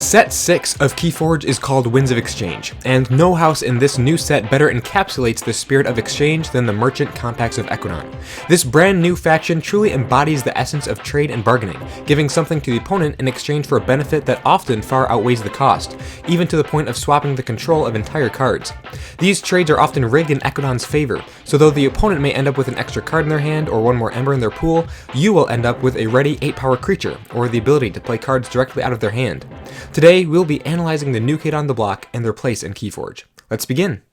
Set 6 of KeyForge is called Winds of Exchange, and no house in this new set better encapsulates the spirit of exchange than the Merchant Compacts of EKWIDON. This brand new faction truly embodies the essence of trade and bargaining, giving something to the opponent in exchange for a benefit that often far outweighs the cost, even to the point of swapping the control of entire cards. These trades are often rigged in EKWIDON's favor, so though the opponent may end up with an extra card in their hand or one more Ember in their pool, you will end up with a ready 8-power creature, or the ability to play cards directly out of their hand. Today, we'll be analyzing the new kit on the block and their place in KeyForge. Let's begin!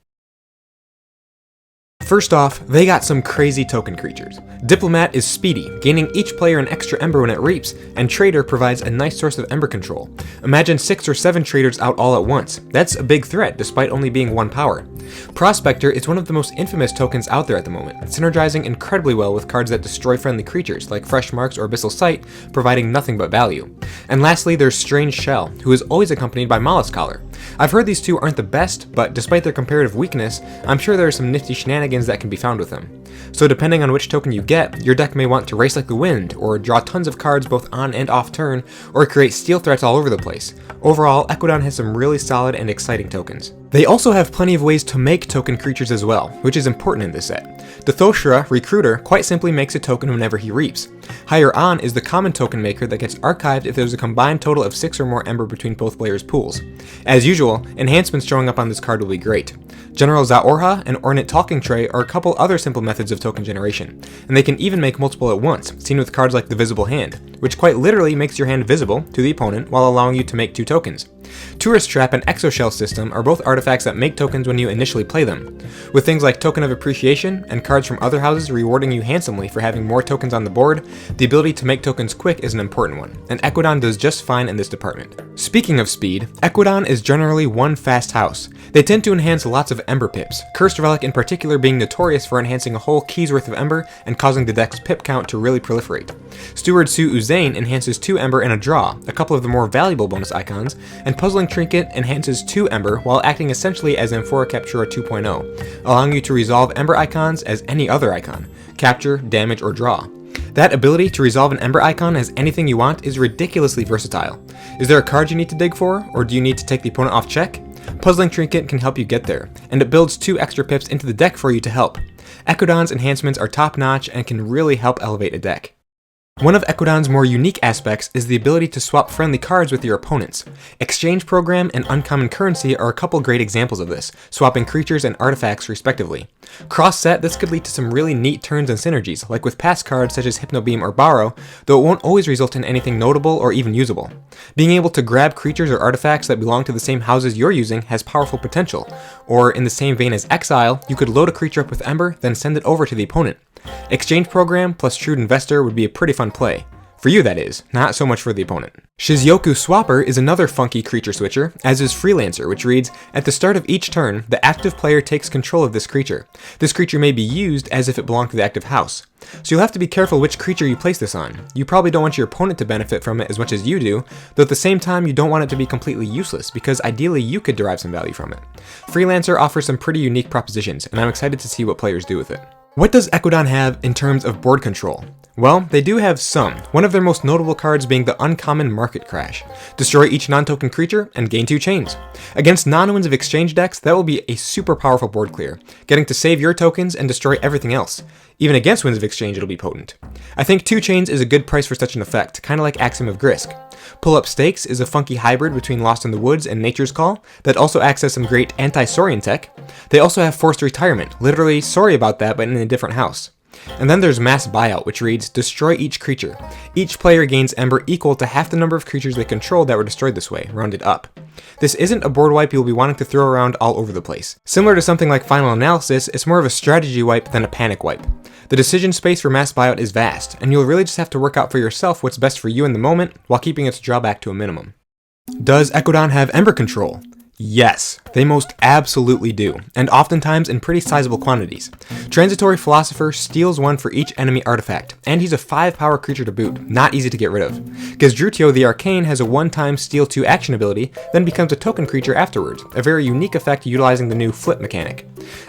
First off, they got some crazy token creatures. Diplomat is speedy, gaining each player an extra Ember when it reaps, and Trader provides a nice source of Ember control. Imagine 6 or 7 Traders out all at once. That's a big threat, despite only being 1 power. Prospector is one of the most infamous tokens out there at the moment, synergizing incredibly well with cards that destroy friendly creatures, like Fresh Marks or Abyssal Sight, providing nothing but value. And lastly, there's Strange Shell, who is always accompanied by Mollusk Collar. I've heard these two aren't the best, but despite their comparative weakness, I'm sure there are some nifty shenanigans that can be found with them. So depending on which token you get, your deck may want to race like the wind, or draw tons of cards both on and off turn, or create steal threats all over the place. Overall, EKWIDON has some really solid and exciting tokens. They also have plenty of ways to make token creatures as well, which is important in this set. The Thoshra Recruiter quite simply makes a token whenever he reaps. Higher on is the common token maker that gets archived if there's a combined total of 6 or more Ember between both players' pools. As usual, enhancements showing up on this card will be great. General Zaorha and Ornate Talking Tray are a couple other simple methods of token generation, and they can even make multiple at once, seen with cards like the Visible Hand, which quite literally makes your hand visible to the opponent while allowing you to make 2 tokens. Tourist Trap and Exoshell System are both artifacts that make tokens when you initially play them, with things like Token of Appreciation and cards from other houses rewarding you handsomely for having more tokens on the board. The ability to make tokens quick is an important one, and EKWIDON does just fine in this department. Speaking of speed, EKWIDON is generally one fast house. They tend to enhance lots of Ember pips, Cursed Relic in particular being notorious for enhancing a whole key's worth of Ember and causing the deck's pip count to really proliferate. Steward Su Uzain enhances 2 Ember and a draw, a couple of the more valuable bonus icons, and Puzzling Trinket enhances 2 Ember while acting essentially as Amphora Captura 2.0, allowing you to resolve Ember icons as any other icon, capture, damage, or draw. That ability to resolve an Ember icon as anything you want is ridiculously versatile. Is there a card you need to dig for, or do you need to take the opponent off check? Puzzling Trinket can help you get there, and it builds 2 extra pips into the deck for you to help. EKWIDON's enhancements are top-notch and can really help elevate a deck. One of EKWIDON's more unique aspects is the ability to swap friendly cards with your opponents. Exchange Program and Uncommon Currency are a couple great examples of this, swapping creatures and artifacts respectively. Cross-set, this could lead to some really neat turns and synergies, like with past cards such as Hypnobeam or Borrow, though it won't always result in anything notable or even usable. Being able to grab creatures or artifacts that belong to the same houses you're using has powerful potential, or in the same vein as Exile, you could load a creature up with Ember, then send it over to the opponent. Exchange Program plus Shrewd Investor would be a pretty fun play. For you, that is, not so much for the opponent. Shizyoku Swapper is another funky creature switcher, as is Freelancer, which reads, at the start of each turn, the active player takes control of this creature. This creature may be used as if it belonged to the active house. So you'll have to be careful which creature you place this on. You probably don't want your opponent to benefit from it as much as you do, though at the same time you don't want it to be completely useless, because ideally you could derive some value from it. Freelancer offers some pretty unique propositions, and I'm excited to see what players do with it. What does EKWIDON have in terms of board control? Well, they do have some, one of their most notable cards being the Uncommon Market Crash. Destroy each non-token creature and gain 2 chains. Against non-Winds of Exchange decks, that will be a super powerful board clear, getting to save your tokens and destroy everything else. Even against Winds of Exchange, it'll be potent. I think 2 chains is a good price for such an effect, kinda like Axiom of Grisk. Pull Up Stakes is a funky hybrid between Lost in the Woods and Nature's Call that also acts as some great anti-Saurian tech. They also have Forced Retirement, literally sorry about that but in a different house. And then there's Mass Buyout, which reads, destroy each creature. Each player gains Ember equal to half the number of creatures they control that were destroyed this way, rounded up. This isn't a board wipe you'll be wanting to throw around all over the place. Similar to something like Final Analysis, it's more of a strategy wipe than a panic wipe. The decision space for Mass Buyout is vast, and you'll really just have to work out for yourself what's best for you in the moment, while keeping its drawback to a minimum. Does EKWIDON have Ember control? Yes, they most absolutely do, and oftentimes in pretty sizable quantities. Transitory Philosopher steals 1 for each enemy artifact, and he's a 5-power creature to boot, not easy to get rid of. Gazdrutio the Arcane has a 1-time steal 2 action ability, then becomes a token creature afterwards, a very unique effect utilizing the new flip mechanic.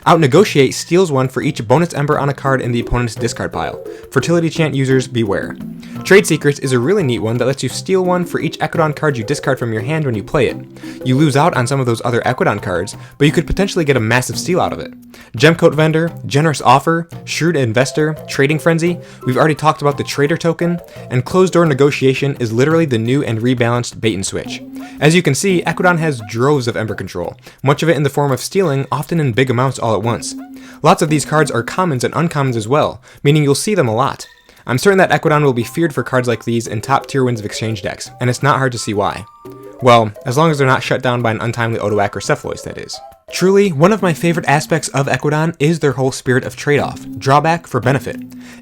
Out-Negotiate steals one for each bonus ember on a card in the opponent's discard pile. Fertility Chant users, beware. Trade Secrets is a really neat one that lets you steal one for each EKWIDON card you discard from your hand when you play it. You lose out on some of those other EKWIDON cards, but you could potentially get a massive steal out of it. Gemcoat Vendor, Generous Offer, Shrewd Investor, Trading Frenzy, we've already talked about the Trader token, and Closed Door Negotiation is literally the new and rebalanced bait and switch. As you can see, EKWIDON has droves of Ember control, much of it in the form of stealing, often in big amounts all at once. Lots of these cards are commons and uncommons as well, meaning you'll see them a lot. I'm certain that EKWIDON will be feared for cards like these in top tier Winds of Exchange decks, and it's not hard to see why. Well, as long as they're not shut down by an untimely Odoak or Cephalois, that is. Truly, one of my favorite aspects of EKWIDON is their whole spirit of trade-off, drawback for benefit.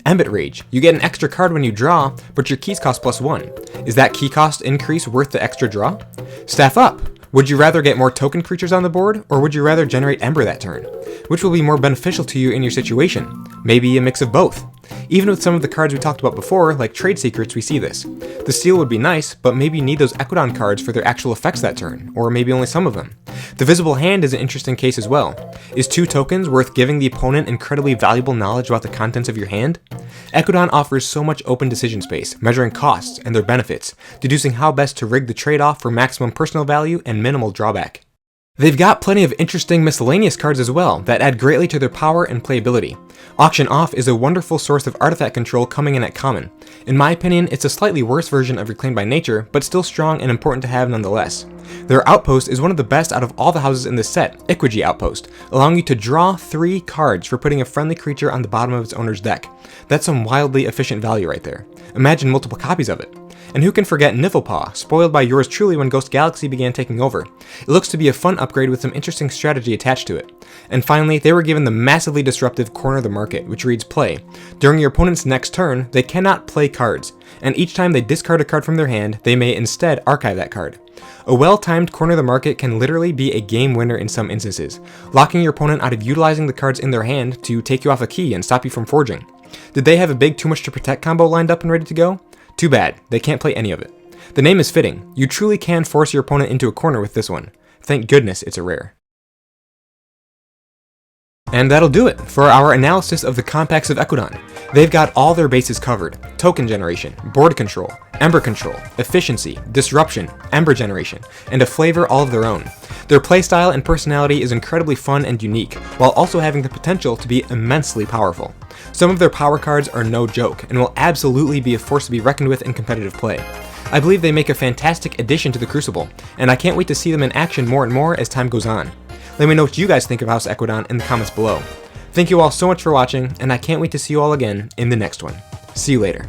Embit Rage, you get an extra card when you draw, but your keys cost +1. Is that key cost increase worth the extra draw? Staff Up, would you rather get more token creatures on the board, or would you rather generate Ember that turn? Which will be more beneficial to you in your situation? Maybe a mix of both. Even with some of the cards we talked about before, like Trade Secrets, we see this. The steal would be nice, but maybe you need those EKWIDON cards for their actual effects that turn, or maybe only some of them. The Visible Hand is an interesting case as well. Is 2 tokens worth giving the opponent incredibly valuable knowledge about the contents of your hand? EKWIDON offers so much open decision space, measuring costs and their benefits, deducing how best to rig the trade-off for maximum personal value and minimal drawback. They've got plenty of interesting miscellaneous cards as well that add greatly to their power and playability. Auction Off is a wonderful source of artifact control coming in at common. In my opinion, it's a slightly worse version of Reclaimed by Nature, but still strong and important to have nonetheless. Their Outpost is one of the best out of all the houses in this set, EKWIDON Outpost, allowing you to draw 3 cards for putting a friendly creature on the bottom of its owner's deck. That's some wildly efficient value right there. Imagine multiple copies of it. And who can forget Nifflepaw, spoiled by yours truly when Ghost Galaxy began taking over. It looks to be a fun upgrade with some interesting strategy attached to it. And finally, they were given the massively disruptive Corner the Market, which reads play. During your opponent's next turn, they cannot play cards, and each time they discard a card from their hand, they may instead archive that card. A well-timed Corner the Market can literally be a game winner in some instances, locking your opponent out of utilizing the cards in their hand to take you off a key and stop you from forging. Did they have a big Too Much to Protect combo lined up and ready to go? Too bad, they can't play any of it. The name is fitting, you truly can force your opponent into a corner with this one. Thank goodness it's a rare. And that'll do it for our analysis of the compacts of EKWIDON. They've got all their bases covered: token generation, board control, ember control, efficiency, disruption, ember generation, and a flavor all of their own. Their playstyle and personality is incredibly fun and unique, while also having the potential to be immensely powerful. Some of their power cards are no joke, and will absolutely be a force to be reckoned with in competitive play. I believe they make a fantastic addition to the Crucible, and I can't wait to see them in action more and more as time goes on. Let me know what you guys think of House EKWIDON in the comments below. Thank you all so much for watching, and I can't wait to see you all again in the next one. See you later.